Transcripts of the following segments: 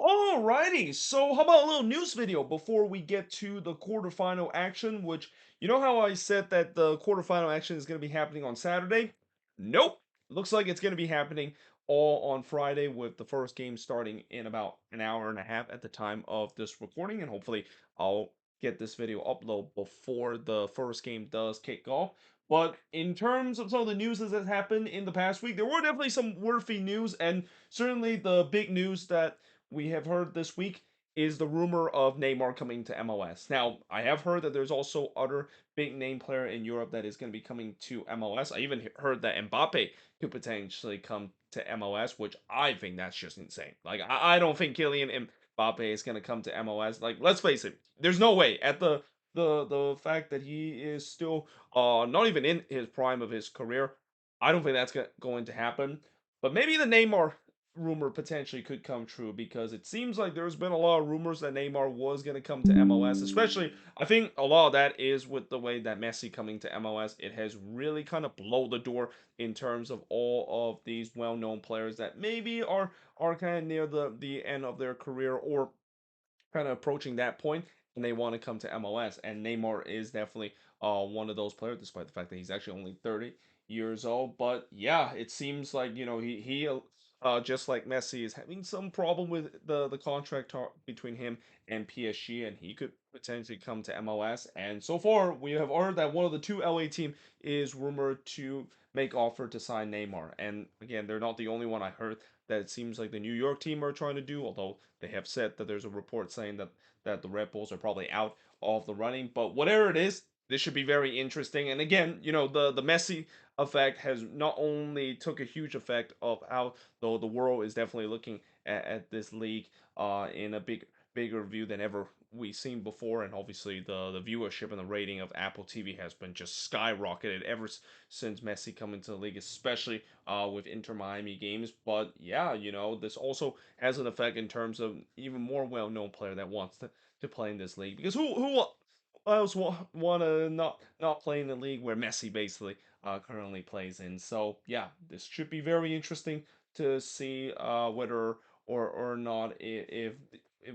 Alrighty, so how about a little news video before we get to the quarterfinal action? Which, you know how I said that the quarterfinal action is going to be happening on Saturday? Nope. Looks like it's going to be happening all on Friday, with the first game starting in about an hour and a half at the time of this recording. And hopefully, I'll get this video upload before the first game does kick off. But in terms of some of the news that has happened in the past week, there were definitely some worthy news, and certainly the big news that we have heard this week is the rumor of Neymar coming to MLS. Now, I have heard that there's also other big name player in Europe that is going to be coming to MLS. I even heard that Mbappe could potentially come to MLS, which I think that's just insane. Like, I don't think Kylian Mbappe is going to come to MLS. Like, let's face it, there's no way. At the fact that he is still not even in his prime of his career, I don't think that's going to happen. But maybe the Neymar rumor potentially could come true, because it seems like there's been a lot of rumors that Neymar was going to come to MLS. Especially, I think a lot of that is with the way that Messi coming to MLS. It has really kind of blown the door in terms of all of these well-known players that maybe are kind of near the end of their career, or kind of approaching that point, and they want to come to MLS. And Neymar is definitely one of those players, despite the fact that he's actually only 30 years old. But yeah, it seems like, he just like Messi, is having some problem with the contract talk between him and PSG, and he could potentially come to MLS. And so far, we have heard that one of the two LA team is rumored to make offer to sign Neymar. And again, they're not the only one. I heard that it seems like the New York team are trying to do, although they have said that there's a report saying that the Red Bulls are probably out of the running. But whatever it is, this should be very interesting. And again, the Messi effect has not only took a huge effect of how the world is definitely looking at this league in a bigger view than ever we've seen before. And obviously the viewership and the rating of Apple TV has been just skyrocketed ever since Messi coming to the league, especially with Inter Miami games. But yeah, this also has an effect in terms of even more well-known player that wants to play in this league, because who else want to not play in the league where Messi basically currently plays in. So yeah, this should be very interesting to see whether or not if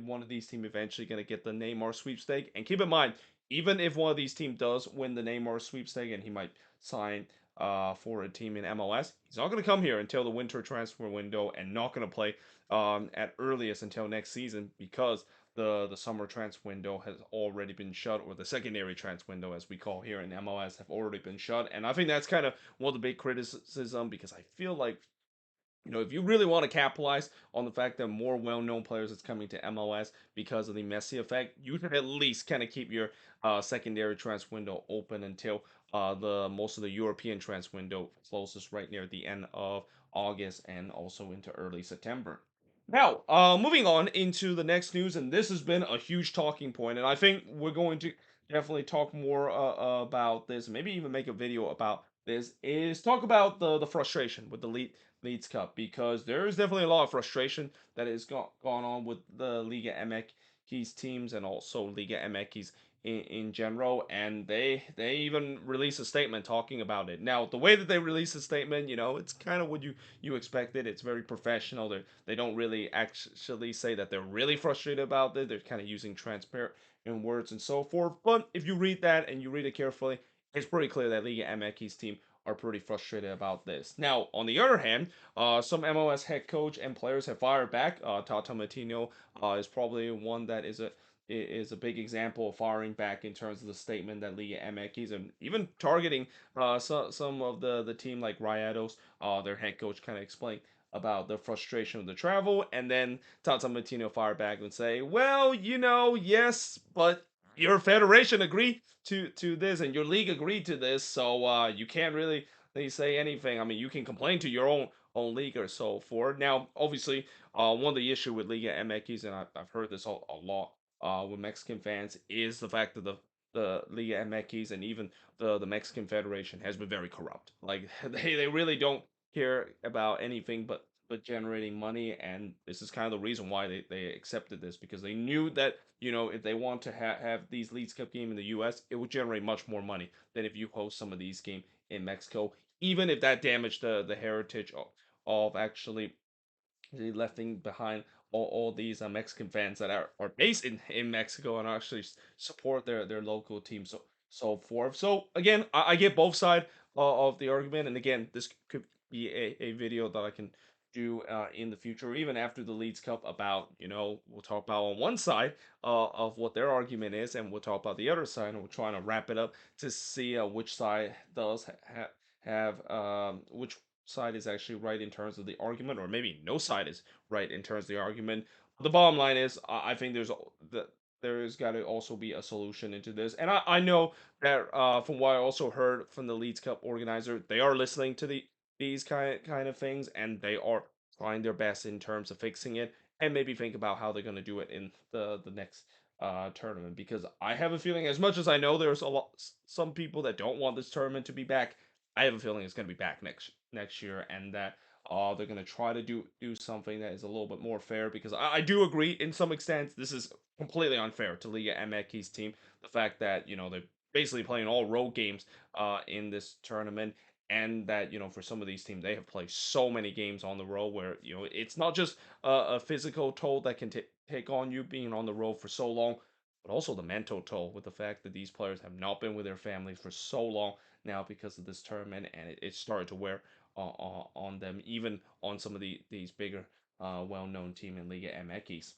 one of these teams eventually going to get the Neymar sweepstake. And keep in mind, even if one of these teams does win the Neymar sweepstake and he might sign for a team in MLS, he's not going to come here until the winter transfer window, and not going to play at earliest until next season, because the summer transfer window has already been shut, or the secondary transfer window, as we call here in MLS, have already been shut. And I think that's kind of one of the big criticism, because I feel like, if you really want to capitalize on the fact that more well-known players is coming to MLS because of the Messi effect, you should at least kind of keep your secondary transfer window open until the most of the European transfer window closes right near the end of August, and also into early September. Now, moving on into the next news, and this has been a huge talking point, and I think we're going to definitely talk more about this, and maybe even make a video about this. Is talk about the frustration with the Leeds Cup, because there is definitely a lot of frustration that has gone on with the Liga MX teams, and also Liga MX in general. And they even released a statement talking about it. Now, the way that they release a statement, it's kind of what you expected. It's very professional. They don't really actually say that they're really frustrated about it. They're kind of using transparent words and so forth. But if you read that and you read it carefully, it's pretty clear that Liga MX team are pretty frustrated about this. Now, on the other hand, some MLS head coach and players have fired back. Tata Martino is probably one that is a big example of firing back in terms of the statement that Liga MX, and even targeting some of the team like Rayados. Their head coach kind of explained about the frustration of the travel, and then Tata Martino fired back and say, well, yes, but your federation agreed to this, and your league agreed to this, so you can't really say anything. I mean, you can complain to your own league or so forth. Now, obviously, one of the issue with Liga MX, and I've heard this a lot with Mexican fans, is the fact that the Liga MX and even the Mexican Federation has been very corrupt. Like, they really don't care about anything but generating money. And this is kind of the reason why they accepted this, because they knew that, if they want to have these Leagues Cup game in the US, it would generate much more money than if you host some of these games in Mexico, even if that damaged the heritage of actually leaving behind all these Mexican fans that are based in Mexico and actually support their local team, so forth. So again, I get both side of the argument, and again, this could be a video that I can do in the future, or even after the Leeds Cup, about, we'll talk about on one side of what their argument is, and we'll talk about the other side, and we're trying to wrap it up to see which side does have which side is actually right in terms of the argument, or maybe no side is right in terms of the argument. The bottom line is, I think there's got to also be a solution into this, and I know that from what I also heard from the Leeds Cup organizer, they are listening to these kind of things, and they are trying their best in terms of fixing it, and maybe think about how they're going to do it in the next tournament. Because I have a feeling, as much as I know there's some people that don't want this tournament to be back, I have a feeling it's going to be back next year, and that they're going to try to do something that is a little bit more fair. Because I do agree, in some extent, this is completely unfair to Liga MX team. The fact that they're basically playing all road games in this tournament, and that for some of these teams, they have played so many games on the road, where it's not just a physical toll that can take on you being on the road for so long, but also the mental toll, with the fact that these players have not been with their families for so long now because of this tournament, and it started to wear on them, even on some of these bigger, well-known team in Liga MX.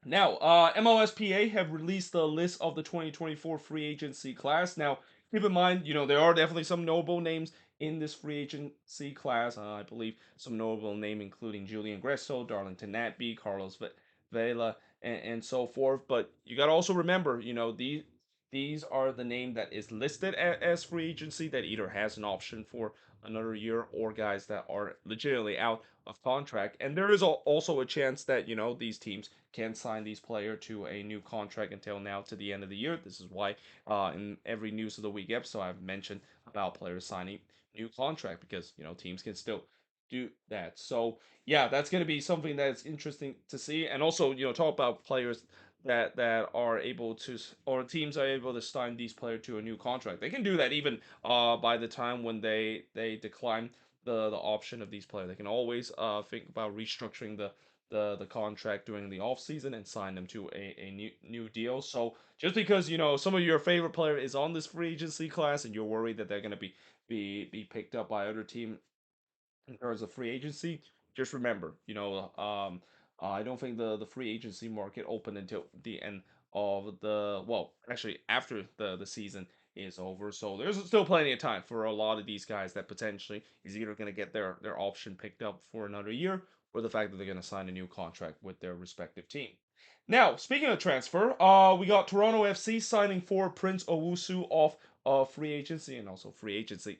Now, MLSPA have released the list of the 2024 free agency class. Now, keep in mind, there are definitely some notable names in this free agency class. I believe some notable name including Julian Gresso, Darlington Natby, Carlos Vela, and so forth. But you got to also remember, these are the name that is listed as free agency, that either has an option for another year, or guys that are legitimately out of contract. And there is also a chance that these teams can sign these players to a new contract until now to the end of the year. This is why in every News of the Week episode I've mentioned about players signing new contract, because teams can still do that. So yeah, that's going to be something that's interesting to see. And also, talk about players that are able to, or teams are able to sign these players to a new contract. They can do that even by the time when they decline the option of these players. They can always think about restructuring the contract during the off season and sign them to a new deal. So just because some of your favorite player is on this free agency class, and you're worried that they're going to be picked up by other team in terms of free agency, just remember, I don't think the free agency market opened until the end of well, actually after the season is over. So there's still plenty of time for a lot of these guys that potentially is either going to get their option picked up for another year, or the fact that they're going to sign a new contract with their respective team. Now, speaking of transfer, we got Toronto FC signing for Prince Owusu off free agency, and also free agency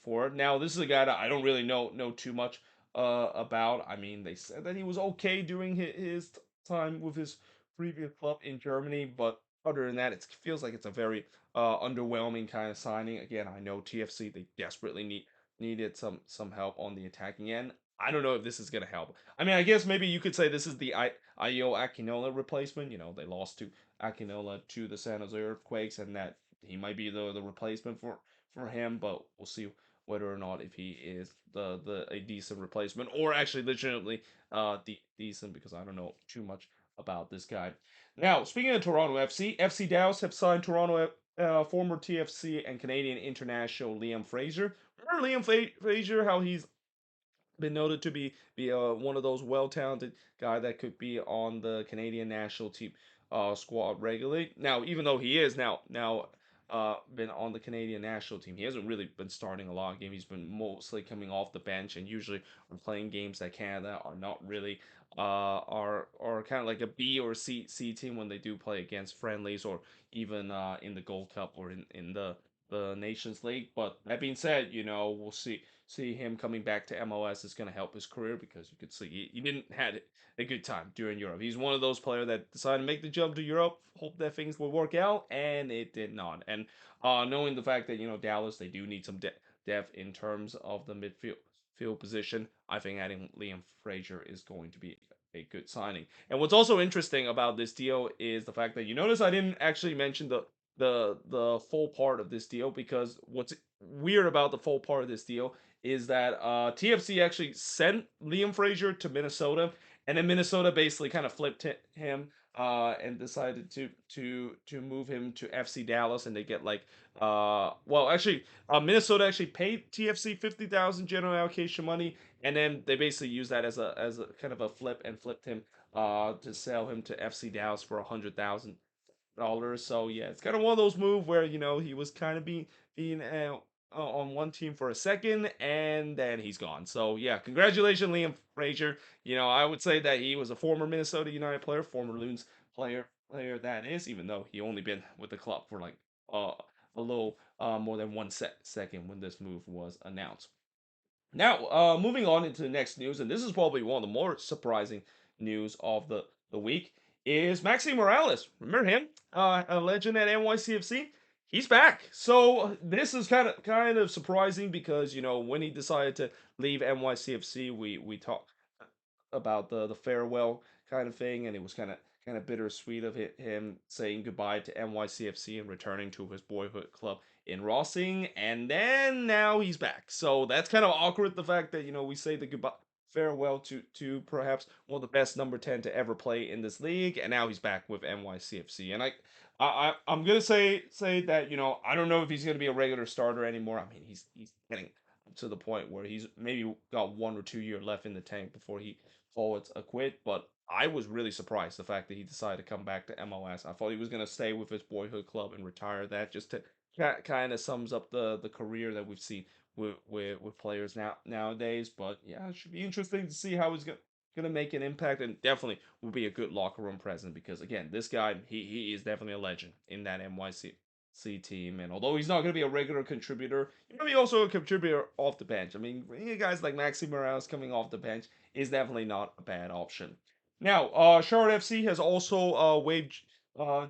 for. Now, this is a guy that I don't really know too much about. I mean, they said that he was okay during his time with his previous club in Germany, but other than that, it feels like it's a very underwhelming kind of signing. Again, I know TFC, they desperately needed some help on the attacking end. I don't know if this is gonna help. I mean, I guess maybe you could say this is the Io Akinola replacement. They lost to Akinola to the San Jose Earthquakes, and that he might be the replacement for him. But we'll see whether or not if he is the a decent replacement, or actually legitimately decent, because I don't know too much about this guy. Now, speaking of Toronto FC, FC Dallas have signed Toronto former TFC and Canadian international Liam Fraser. Remember Liam Fraser, how he's been noted to be one of those well talented guy that could be on the Canadian national team squad regularly. Now, even though he is now been on the Canadian national team, he hasn't really been starting a lot of games. He's been mostly coming off the bench, and usually when playing games that Canada are not really are kind of like a B or C team when they do play against friendlies, or even in the Gold Cup, or in the Nations League. But that being said, we'll see him coming back to MLS is going to help his career, because you could see he didn't had a good time during Europe. He's one of those players that decided to make the jump to Europe, hope that things will work out, and it did not. And knowing the fact that Dallas, they do need some depth in terms of the midfield field position, I think adding Liam Fraser is going to be a good signing. And what's also interesting about this deal is the fact that you notice I didn't actually mention the full part of this deal, because what's weird about the full part of this deal is that TFC actually sent Liam Fraser to Minnesota, and then Minnesota basically kind of flipped him and decided to move him to FC Dallas, and they get like well actually Minnesota actually paid TFC 50,000 general allocation money, and then they basically used that as a kind of a flip and flipped him to sell him to FC Dallas for $100,000. So yeah, it's kind of one of those moves where he was kind of being on one team for a second, and then he's gone. So yeah, congratulations, Liam Frazier. I would say that he was a former Minnesota United player, former Loons player that is, even though he only been with the club for like a little more than one second when this move was announced. Now, moving on into the next news, and this is probably one of the more surprising news of the week, is Maxi Morales. Remember him? A legend at NYCFC. He's back. So this is kind of surprising because when he decided to leave NYCFC, we talked about the farewell kind of thing, and it was kind of bittersweet of him saying goodbye to NYCFC and returning to his boyhood club in Rossing, and then now he's back. So that's kind of awkward. The fact that we say the goodbye farewell to perhaps one of the best number 10 to ever play in this league, and now he's back with NYCFC. And I'm gonna say that I don't know if he's gonna be a regular starter anymore. I mean he's getting to the point where he's maybe got 1 or 2 year left in the tank before he call it a quit. But I was really surprised the fact that he decided to come back to MLS. I thought he was gonna stay with his boyhood club and retire. That just to kind of sums up the career that we've seen with players nowadays. But yeah, it should be interesting to see how he's gonna make an impact, and definitely will be a good locker room presence because again, this guy he is definitely a legend in that NYC team. And although he's not going to be a regular contributor, he's going to be also a contributor off the bench. I mean, guys like Maxi Morales coming off the bench is definitely not a bad option. Now, Charlotte FC has also waived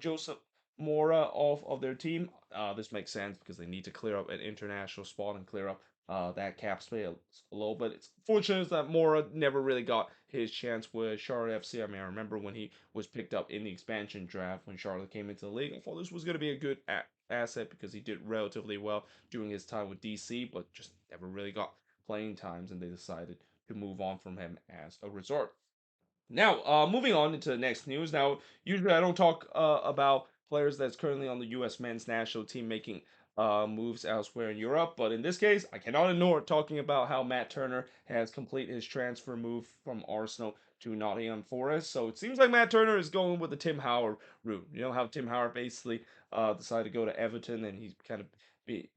Joseph Mora off of their team. This makes sense because they need to clear up an international spot and clear up that cap space a little bit. It's fortunate that Mora never really got his chance with Charlotte FC. I mean, I remember when he was picked up in the expansion draft when Charlotte came into the league. I thought this was going to be a good asset because he did relatively well during his time with DC, but just never really got playing times, and they decided to move on from him as a resort. Now, moving on into the next news. Now, usually I don't talk about players that's currently on the U.S. men's national team making moves elsewhere in Europe, but in this case, I cannot ignore talking about how Matt Turner has completed his transfer move from Arsenal to Nottingham Forest. So it seems like Matt Turner is going with the Tim Howard route. You know how Tim Howard basically decided to go to Everton, and he's kind of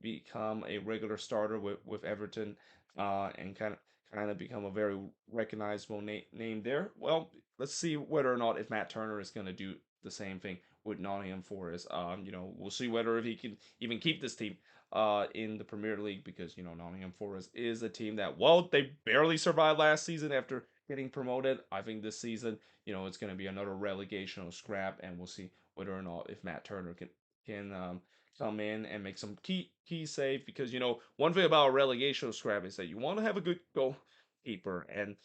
become a regular starter with Everton, and kind of become a very recognizable name there. Well, let's see whether or not if Matt Turner is going to do the same thing with Nottingham Forest. We'll see whether if he can even keep this team in the Premier League because Nottingham Forest is a team that they barely survived last season after getting promoted. I think this season, it's going to be another relegation scrap, and we'll see whether or not if Matt Turner can come in and make some key save because one thing about a relegation scrap is that you want to have a good goalkeeper and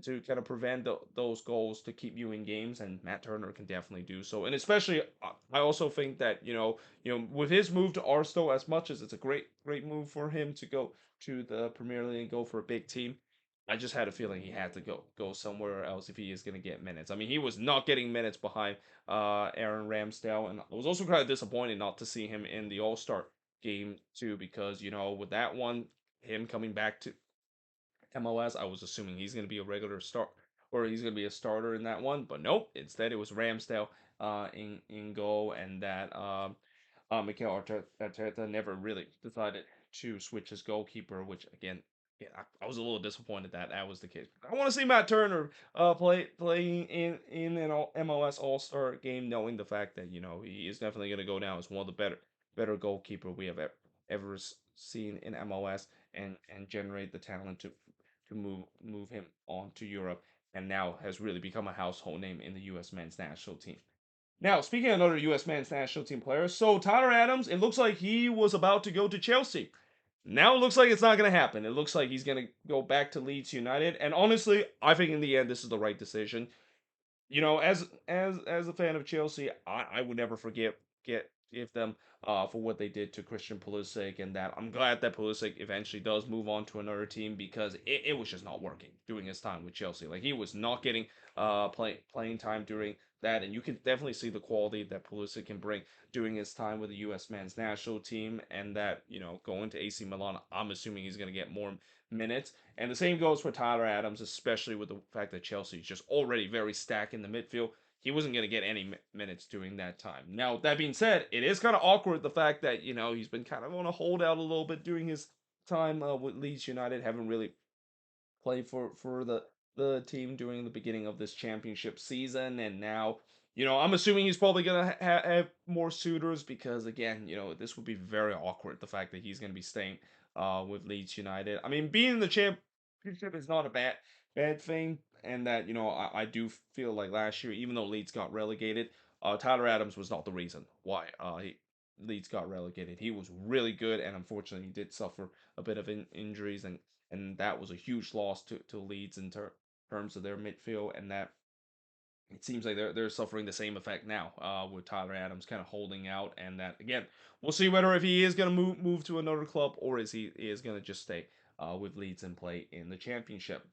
to kind of prevent those goals to keep you in games, and Matt Turner can definitely do so. And especially I also think that with his move to Arsenal, as much as it's a great move for him to go to the Premier League and go for a big team, I just had a feeling he had to go somewhere else if he is going to get minutes. I mean, he was not getting minutes behind Aaron Ramsdale, and I was also kind of disappointed not to see him in the All Star game too, because with that one, him coming back to MLS, I was assuming he's going to be a regular start or he's going to be a starter in that one, but nope. Instead, it was Ramsdale in goal, and that Mikel Arteta never really decided to switch his goalkeeper, which again, yeah, I was a little disappointed that that was the case. I want to see Matt Turner playing in an MLS All Star game, knowing the fact that he is definitely going to go down as one of the better goalkeeper we have ever seen in MLS, and generate the talent to move him on to Europe, and now has really become a household name in the U.S. men's national team. Now, speaking of another U.S. men's national team player, so Tyler Adams, it looks like he was about to go to Chelsea. Now it looks like it's not going to happen. It looks like he's going to go back to Leeds United. And honestly, I think in the end this is the right decision. As a fan of Chelsea, I would never forget give them for what they did to Christian Pulisic, and that I'm glad that Pulisic eventually does move on to another team because it was just not working during his time with Chelsea. Like he was not getting playing time during that, and you can definitely see the quality that Pulisic can bring during his time with the U.S. men's national team, and that going to AC Milan, I'm assuming he's going to get more minutes. And the same goes for Tyler Adams, especially with the fact that Chelsea is just already very stacked in the midfield. He wasn't going to get any minutes during that time. Now, that being said, it is kind of awkward the fact that, he's been kind of on a holdout a little bit during his time with Leeds United, haven't really play for the team during the beginning of this championship season, and now I'm assuming he's probably gonna have more suitors because again this would be very awkward the fact that he's gonna be staying with Leeds United. I mean, being in the championship is not a bad thing, and that I do feel like last year, even though Leeds got relegated, Tyler Adams was not the reason why Leeds got relegated. He was really good, and unfortunately he did suffer a bit of injuries, and that was a huge loss to Leeds in terms of their midfield, and that it seems like they're suffering the same effect now with Tyler Adams kind of holding out, and that again we'll see whether if he is going to move to another club or he is going to just stay with Leeds and play in the championship.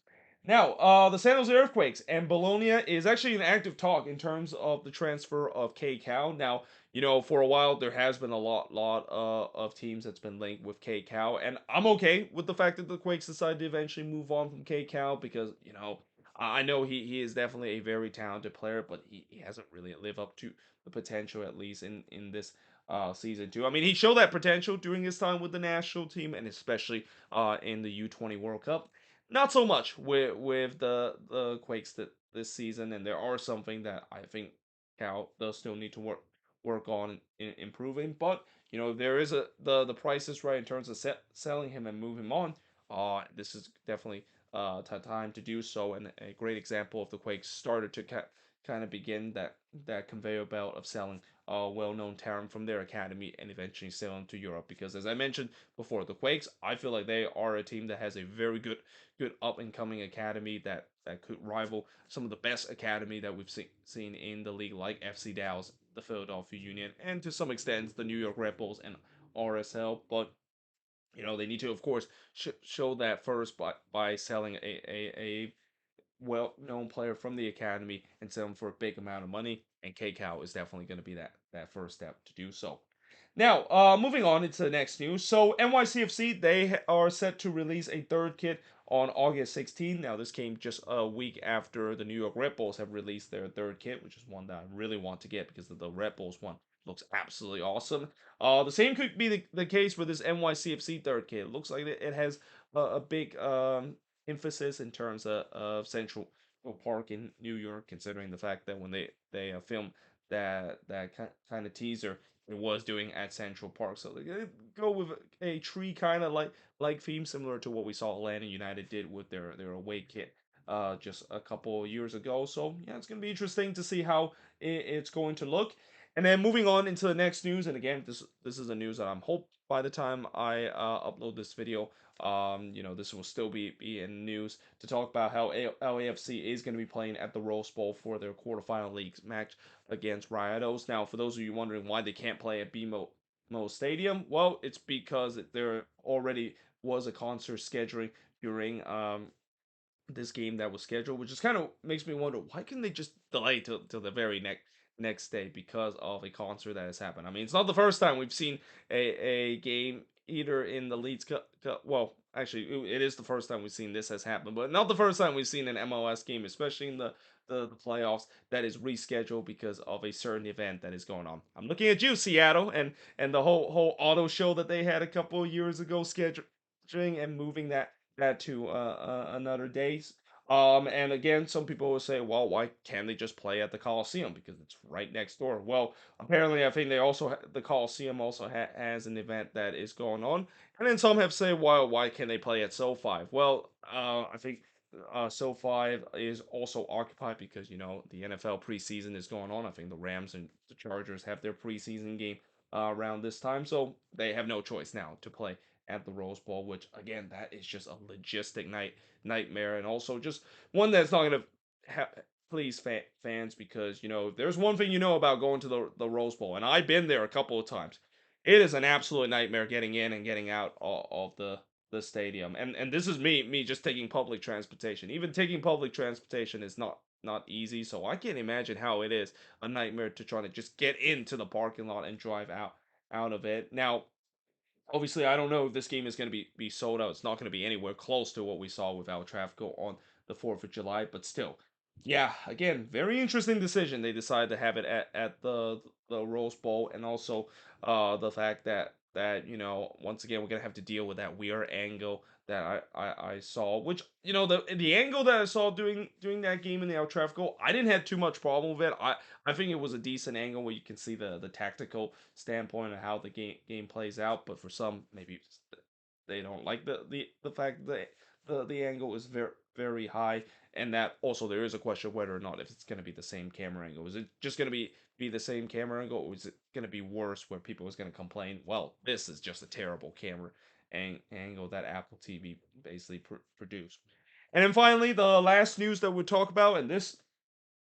Now, the San Jose Earthquakes and Bologna is actually an active talk in terms of the transfer of KCAL. Now, for a while there has been a lot of teams that's been linked with KCAL, and I'm okay with the fact that the Quakes decided to eventually move on from KCAL because I know he is definitely a very talented player, but he hasn't really lived up to the potential, at least in this season too. I mean, he showed that potential during his time with the national team, and especially in the U20 World Cup. Not so much with the Quakes this season, and there are something that I think Cal does still need to work on in improving. But there is the price is right in terms of selling him and moving him on. This is definitely time to do so, and a great example of the Quakes started to kind of begin that conveyor belt of selling well-known talent from their academy and eventually selling to Europe. Because as I mentioned before, the Quakes, I feel like they are a team that has a very good up and coming academy that could rival some of the best academy that we've seen in the league, like FC Dallas, the Philadelphia Union, and to some extent the New York Red Bulls and RSL. But they need to, of course, show that first by selling a well-known player from the academy and sell him for a big amount of money. And KCAL is definitely going to be that first step to do so. Now, moving on into the next news. So NYCFC, they are set to release a third kit on August 16th. Now, this came just a week after the New York Red Bulls have released their third kit, which is one that I really want to get because the Red Bulls one looks absolutely awesome. The same could be the case with this NYCFC third kit. It looks like it has a big emphasis in terms of Central Park in New York, considering the fact that when they filmed that kind of teaser, it was doing at Central Park. So they go with a tree kind of like theme, similar to what we saw Atlanta United did with their away kit just a couple years ago. So yeah, it's gonna be interesting to see how it's going to look. And then moving on into the next news, and again, this is a news that I'm hope by the time I upload this video, this will still be in news to talk about how LAFC is going to be playing at the Rose Bowl for their quarterfinal league match against Rayados. Now, for those of you wondering why they can't play at BMO Stadium, well, it's because there already was a concert scheduling during this game that was scheduled, which just kind of makes me wonder why can they just delay till the very next day because of a concert that has happened. I mean, it's not the first time we've seen a game either in the Leeds Cup. Well, actually, it is the first time we've seen this has happened, but not the first time we've seen an MLS game, especially in the playoffs, that is rescheduled because of a certain event that is going on. I'm looking at you, Seattle, and the whole auto show that they had a couple of years ago, scheduling and moving that to another day. And again, some people will say, well, why can't they just play at the Coliseum because it's right next door? Well, apparently, I think they also the Coliseum also has an event that is going on, and then some have said, well, why can't they play at SoFi? Well, I think SoFi is also occupied because the NFL preseason is going on. I think the Rams and the Chargers have their preseason game around this time, so they have no choice now to play at the Rose Bowl, which again, that is just a logistic nightmare, and also just one that's not going to please, fans, because there's one thing about going to the Rose Bowl, and I've been there a couple of times. It is an absolute nightmare getting in and getting out of the stadium, and this is me just taking public transportation. Even taking public transportation is not easy, so I can't imagine how it is a nightmare to try to just get into the parking lot and drive out of it. Now, obviously, I don't know if this game is going to be sold out. It's not going to be anywhere close to what we saw with El Trafico on the 4th of July, but still, yeah, again, very interesting decision. They decided to have it at the Rose Bowl, and also the fact that once again we're gonna have to deal with that weird angle that I saw, which the angle that I saw during that game in the El Trafico, I didn't have too much problem with it. I think it was a decent angle where you can see the tactical standpoint of how the game plays out. But for some, maybe they don't like the fact that the angle is very high, and that also there is a question of whether or not if it's going to be the same camera angle. Is it just going to be the same camera angle, or is it going to be worse where people is going to complain? Well, this is just a terrible camera angle that Apple TV basically produced. And then finally, the last news that we'll talk about, and this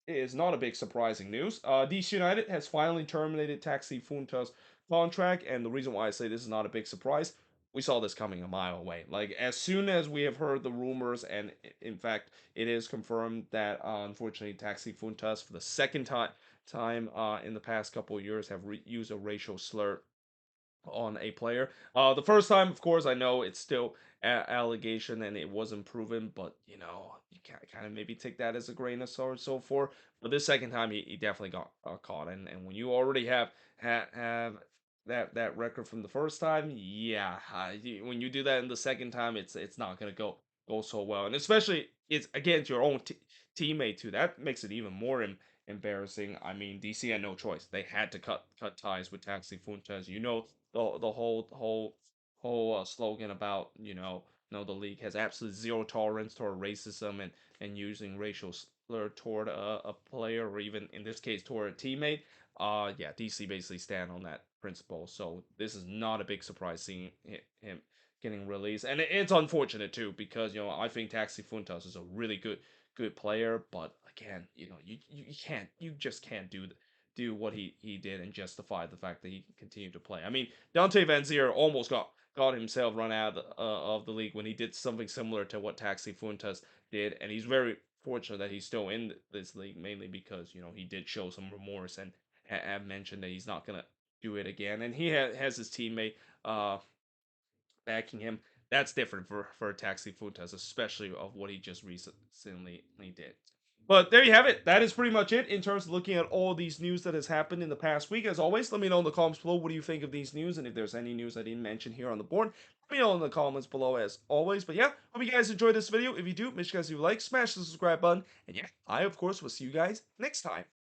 is not a big surprising news. DC United has finally terminated Taxi Funta's contract, and the reason why I say this is not a big surprise, we saw this coming a mile away. Like as soon as we have heard the rumors, and in fact, it is confirmed that unfortunately Taxi Funtas for the second time in the past couple of years have used a racial slur on a player. The first time, of course, I know it's still allegation and it wasn't proven, but you can kind of maybe take that as a grain of salt, so forth. But this second time, he definitely got caught, and when you already have that record from the first time, yeah, when you do that in the second time, it's not gonna go so well, and especially it's against your own teammate too. That makes it even more embarrassing. I mean, DC had no choice; they had to cut ties with Taxi Fuentes. The whole slogan about the league has absolutely zero tolerance toward racism and using racial slur toward a player, or even in this case toward a teammate. Yeah, DC basically stand on that principle, so this is not a big surprise seeing him getting released, and it's unfortunate too because I think Taxi Funtas is a really good player, but again, you just can't do what he did and justify the fact that he continued to play. I mean, Dante Van Zier almost got himself run out of the league when he did something similar to what Taxi Fuentes did, and he's very fortunate that he's still in this league, mainly because he did show some remorse and have mentioned that he's not gonna do it again, and he has his teammate uh backing him. That's different for Taxi Fuentes, especially of what he just recently did. But there you have it. That is pretty much it in terms of looking at all these news that has happened in the past week. As always, let me know in the comments below what do you think of these news, and if there's any news I didn't mention here on the board, let me know in the comments below as always. But yeah, hope you guys enjoyed this video. If you do, make sure you guys do like, smash the subscribe button, and yeah, I of course will see you guys next time.